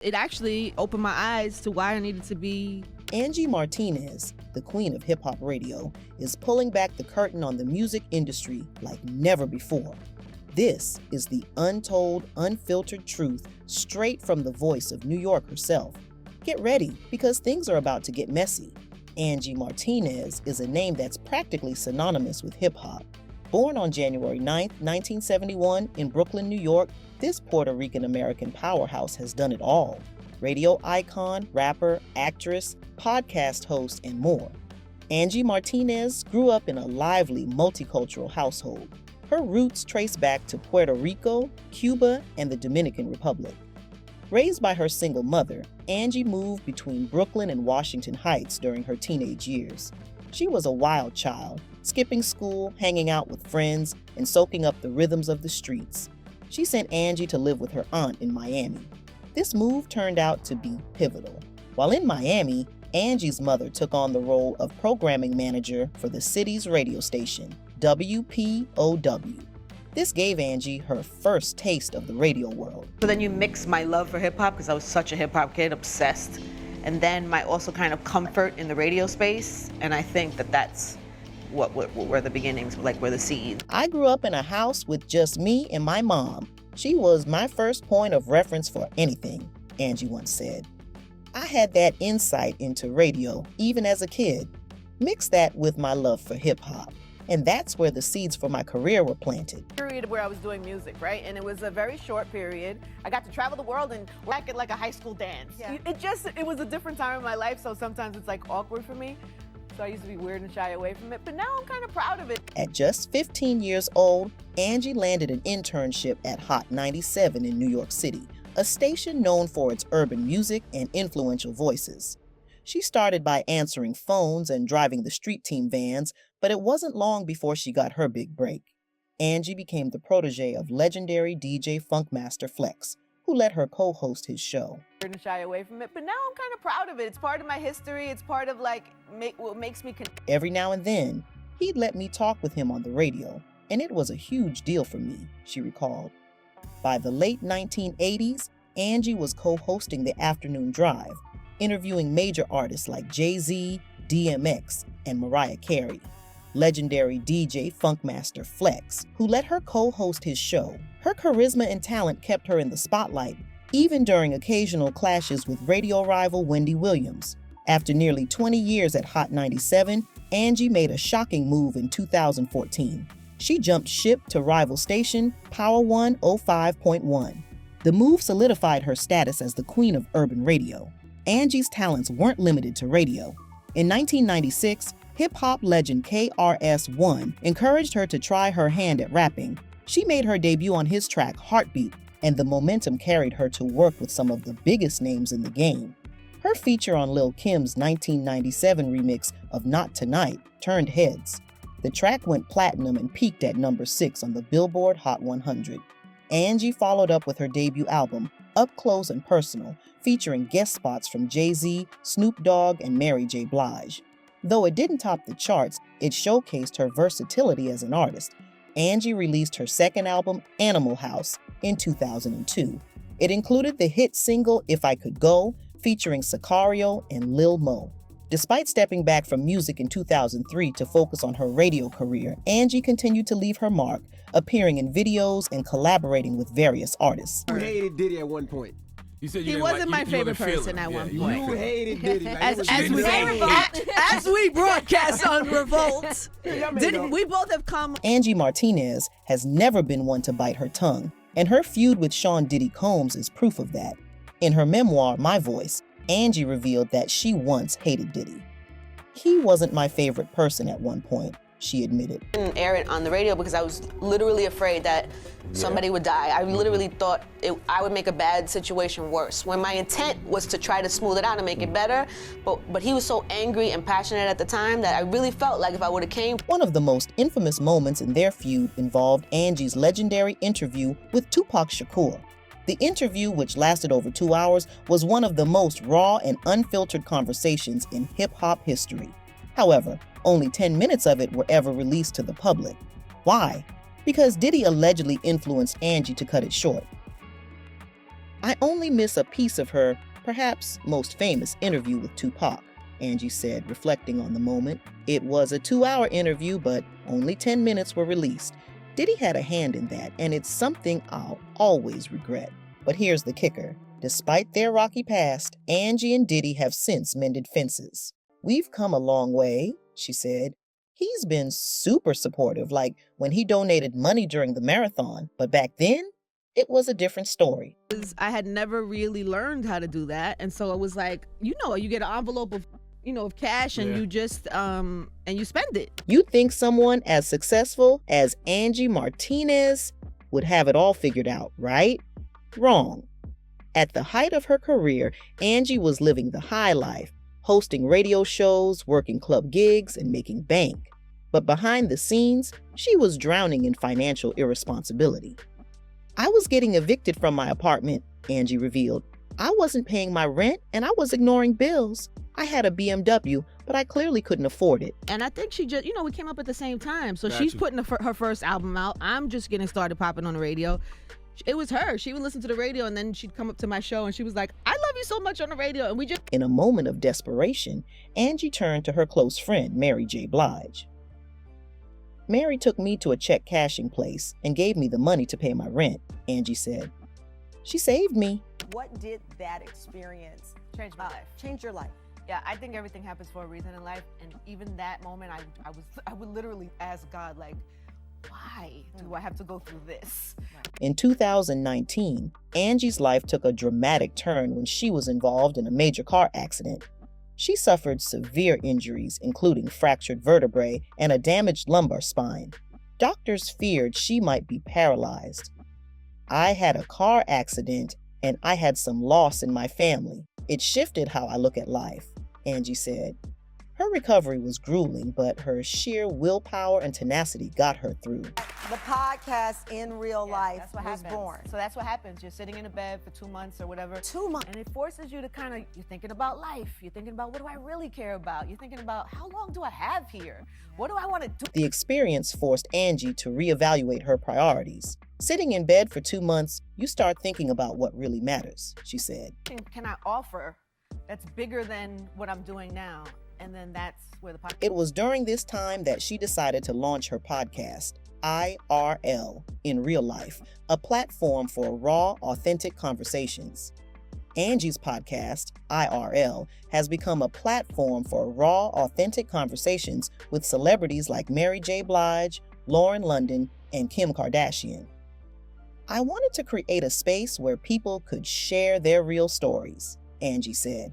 It actually opened my eyes to why I needed to be. Angie Martinez, the queen of hip-hop radio, is pulling back the curtain on the music industry like never before. This is the untold, unfiltered truth straight from the voice of New York herself. Get ready, because things are about to get messy. Angie Martinez is a name that's practically synonymous with hip-hop. Born on January 9, 1971 in Brooklyn, New York, this Puerto Rican-American powerhouse has done it all. Radio icon, rapper, actress, podcast host, and more. Angie Martinez grew up in a lively, multicultural household. Her roots trace back to Puerto Rico, Cuba, and the Dominican Republic. Raised by her single mother, Angie moved between Brooklyn and Washington Heights during her teenage years. She was a wild child, skipping school, hanging out with friends, and soaking up the rhythms of the streets. She sent Angie to live with her aunt in Miami. This move turned out to be pivotal. While in Miami, Angie's mother took on the role of programming manager for the city's radio station, WPOW. This gave Angie her first taste of the radio world. So then you mix my love for hip hop, because I was such a hip hop kid, obsessed, and then my also kind of comfort in the radio space, and I think that that's what were the beginnings, like were the seeds. I grew up in a house with just me and my mom. She was my first point of reference for anything, Angie once said. I had that insight into radio even as a kid. Mix that with my love for hip hop, and that's where the seeds for my career were planted. Period where I was doing music, right? And it was a very short period. I got to travel the world and work at like a high school dance. Yeah. It was a different time in my life, so sometimes it's like awkward for me. So I used to be weird and shy away from it, but now I'm kind of proud of it. At just 15 years old, Angie landed an internship at Hot 97 in New York City, a station known for its urban music and influential voices. She started by answering phones and driving the street team vans, but it wasn't long before she got her big break. Angie became the protege of legendary DJ Funkmaster Flex, who let her co-host his show. And shy away from it, but now I'm kind of proud of it. It's part of my history. It's part of what makes me. Every now and then, he'd let me talk with him on the radio, and it was a huge deal for me, she recalled. By the late 1980s, Angie was co-hosting the afternoon drive, interviewing major artists like Jay-Z, DMX, and Mariah Carey. Legendary DJ Funkmaster Flex, who let her co-host his show. Her charisma and talent kept her in the spotlight, even during occasional clashes with radio rival Wendy Williams. After nearly 20 years at Hot 97, Angie made a shocking move in 2014. She jumped ship to rival station Power 105.1. The move solidified her status as the queen of urban radio. Angie's talents weren't limited to radio. In 1996, hip-hop legend KRS-One encouraged her to try her hand at rapping. She made her debut on his track Heartbeat, and the momentum carried her to work with some of the biggest names in the game. Her feature on Lil' Kim's 1997 remix of Not Tonight turned heads. The track went platinum and peaked at number 6 on the Billboard Hot 100. Angie followed up with her debut album, Up Close and Personal, featuring guest spots from Jay-Z, Snoop Dogg, and Mary J. Blige. Though it didn't top the charts, it showcased her versatility as an artist. Angie released her second album, Animal House, in 2002. It included the hit single If I Could Go, featuring Sicario and Lil Mo. Despite stepping back from music in 2003 to focus on her radio career, Angie continued to leave her mark, appearing in videos and collaborating with various artists. You hated Diddy at one point. You said he wasn't my favorite person at one point. You hated Diddy. As we broadcast on Revolt, we both have come. Angie Martinez has never been one to bite her tongue, and her feud with Sean Diddy Combs is proof of that. In her memoir, My Voice, Angie revealed that she once hated Diddy. He wasn't my favorite person at one point, she admitted. I didn't air it on the radio because I was literally afraid that somebody would die. I literally thought I would make a bad situation worse, when my intent was to try to smooth it out and make it better, but he was so angry and passionate at the time that I really felt like if I would have came. One of the most infamous moments in their feud involved Angie's legendary interview with Tupac Shakur. The interview, which lasted over 2 hours, was one of the most raw and unfiltered conversations in hip-hop history. However, only 10 minutes of it were ever released to the public. Why? Because Diddy allegedly influenced Angie to cut it short. I only miss a piece of her, perhaps most famous interview with Tupac, Angie said, reflecting on the moment. It was a 2-hour interview, but only 10 minutes were released. Diddy had a hand in that, and it's something I'll always regret. But here's the kicker. Despite their rocky past, Angie and Diddy have since mended fences. "We've come a long way," she said. "He's been super supportive, like when he donated money during the marathon. But back then, it was a different story." I had never really learned how to do that. And so it was like, you get an envelope of, of cash and you just, and you spend it. You think someone as successful as Angie Martinez would have it all figured out, right? Wrong. At the height of her career, Angie was living the high life, hosting radio shows, working club gigs, and making bank. But behind the scenes, she was drowning in financial irresponsibility. "I was getting evicted from my apartment," Angie revealed. "I wasn't paying my rent, and I was ignoring bills. I had a BMW, but I clearly couldn't afford it." And I think she just, we came up at the same time. So Gotcha. she's putting her first album out. I'm just getting started popping on the radio. It was her. She would listen to the radio, and then she'd come up to my show, and she was like, "I love you so much on the radio." And we just... In a moment of desperation, Angie turned to her close friend, Mary J. Blige. "Mary took me to a check cashing place and gave me the money to pay my rent," Angie said. "She saved me." What did that experience Changed my life. change your life? Yeah, I think everything happens for a reason in life, and even that moment, I would literally ask God, like, why do I have to go through this? In 2019, Angie's life took a dramatic turn when she was involved in a major car accident. She suffered severe injuries, including fractured vertebrae and a damaged lumbar spine. Doctors feared she might be paralyzed. "I had a car accident, and I had some loss in my family. It shifted how I look at life," Angie said. Her recovery was grueling, but her sheer willpower and tenacity got her through. The podcast in real life That's what was happens. born. So that's what happens. You're sitting in a bed for 2 months or whatever. 2 months. And it forces you to you're thinking about life. You're thinking about, what do I really care about? You're thinking about, how long do I have here? What do I want to do? The experience forced Angie to reevaluate her priorities. "Sitting in bed for 2 months, you start thinking about what really matters," she said. Can I offer that's bigger than what I'm doing now? And then that's where the podcast... It was during this time that she decided to launch her podcast, IRL, in real life, a platform for raw, authentic conversations. Angie's podcast, IRL, has become a platform for raw, authentic conversations with celebrities like Mary J. Blige, Lauren London, and Kim Kardashian. "I wanted to create a space where people could share their real stories," Angie said.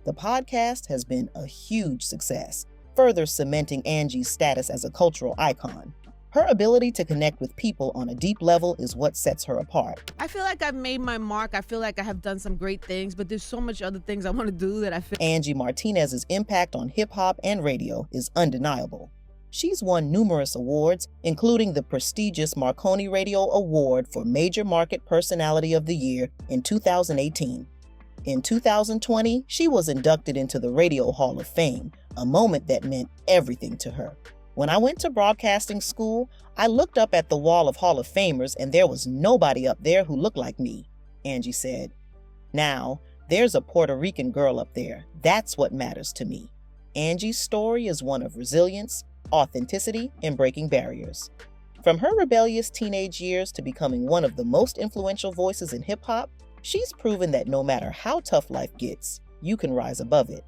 The podcast has been a huge success, further cementing Angie's status as a cultural icon. Her ability to connect with people on a deep level is what sets her apart. I feel like I've made my mark. I feel like I have done some great things, but there's so much other things I want to do that I feel... Angie Martinez's impact on hip-hop and radio is undeniable. She's won numerous awards, including the prestigious Marconi Radio Award for Major Market Personality of the Year in 2018. In 2020, she was inducted into the Radio Hall of Fame, a moment that meant everything to her. "When I went to broadcasting school, I looked up at the wall of Hall of Famers and there was nobody up there who looked like me," Angie said. "Now, there's a Puerto Rican girl up there. That's what matters to me." Angie's story is one of resilience, authenticity, and breaking barriers. From her rebellious teenage years to becoming one of the most influential voices in hip-hop, she's proven that no matter how tough life gets, you can rise above it.